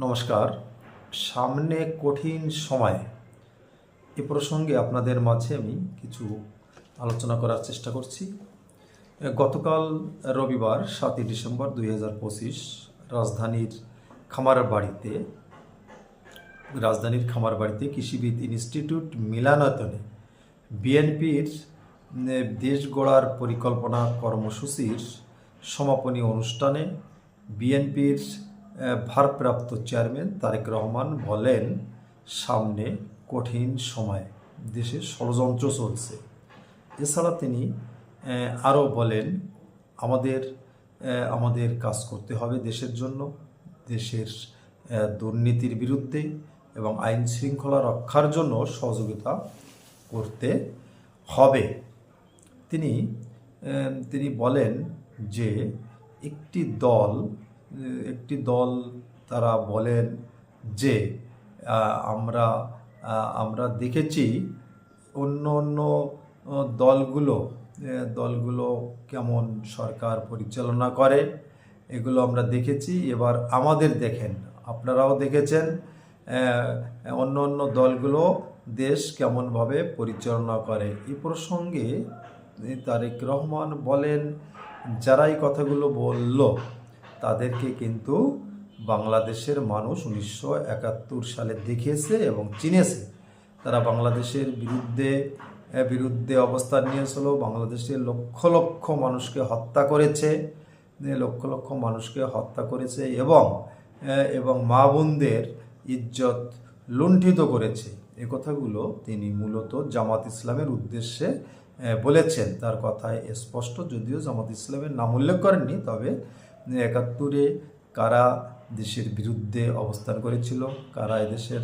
নমস্কার। সামনে কঠিন সময় এ প্রসঙ্গে আপনাদের মাঝে আমি কিছু আলোচনা করার চেষ্টা করছি। গতকাল রবিবার 7ই ডিসেম্বর 2025 রাজধানীর খামারবাড়িতে কৃষিবিদ ইনস্টিটিউট মিলনায়তনে বিএনপির দেশ গড়ার পরিকল্পনা কর্মসূচির সমাপনী অনুষ্ঠানে বিএনপির ভারপ্রাপ্ত চেয়ারম্যান তারেক রহমান বলেন, সামনে কঠিন সময়, দেশে ষড়যন্ত্র চলছে। এছাড়া তিনি আরও বলেন, আমাদের কাজ করতে হবে দেশের জন্য, দেশের দুর্নীতির বিরুদ্ধে এবং আইন শৃঙ্খলা রক্ষার জন্য সহযোগিতা করতে হবে। তিনি বলেন যে একটি দল তারা বলেন যে আমরা দেখেছি অন্য দলগুলো কেমন সরকার পরিচালনা করে, এগুলো আমরা দেখেছি। এবার আমাদের দেখেন, আপনারাও দেখেছেন অন্য দলগুলো দেশ কেমনভাবে পরিচালনা করে। এই প্রসঙ্গে তারেক রহমান বলেন, যারা এই কথাগুলো বলল তাদেরকে কিন্তু বাংলাদেশের মানুষ 1971 সালে দেখেছে এবং চিনেছে। তারা বাংলাদেশের বিরুদ্ধে অবস্থান নিয়েছিল, বাংলাদেশের লক্ষ লক্ষ মানুষকে হত্যা করেছে এবং মা বোনদের ইজ্জত লুণ্ঠিত করেছে। এ কথাগুলো তিনি মূলত জামাত ইসলামের উদ্দেশ্যে বলেছেন। তার কথায় স্পষ্ট, যদিও জামাত ইসলামের নাম উল্লেখ করেননি, তবে 71-এ কারা দেশের বিরুদ্ধে অবস্থান করেছিল, কারা এদেশের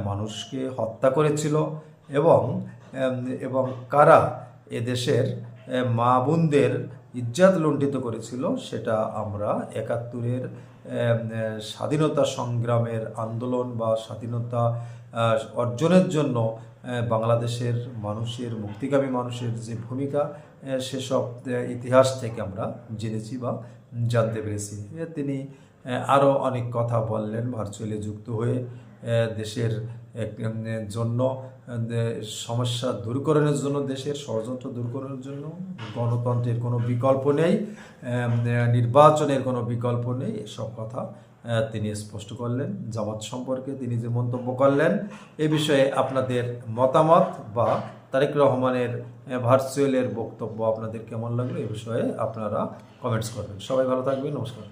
মানুষকে হত্যা করেছিল এবং কারা এদেশের মা বোনদের ইজ্জত লুণ্ঠিত করেছিল, সেটা আমরা 71-এর স্বাধীনতা সংগ্রামের আন্দোলন বা স্বাধীনতা অর্জনের জন্য বাংলাদেশের মুক্তিকামী মানুষের যে ভূমিকা, সেসব ইতিহাস থেকে আমরা জেনেছি বা জানতে পেরেছি। তিনি আরও অনেক কথা বললেন ভার্চুয়ালি যুক্ত হয়ে। দেশের জন্য সমস্যা দূরীকরণের জন্য, দেশের ষড়যন্ত্র দূরীকরণের জন্য গণতন্ত্রের কোনো বিকল্প নেই, নির্বাচনের কোনো বিকল্প নেই, এসব কথা তিনি স্পষ্ট করলেন। জামাত সম্পর্কে তিনি যে মন্তব্য করলেন, এ বিষয়ে আপনাদের মতামত বা তারেক রহমানের ভার্চুয়ালের বক্তব্য আপনাদের কেমন লাগলো, এ বিষয়ে আপনারা কমেন্টস করবেন। সবাই ভালো থাকবেন। নমস্কার।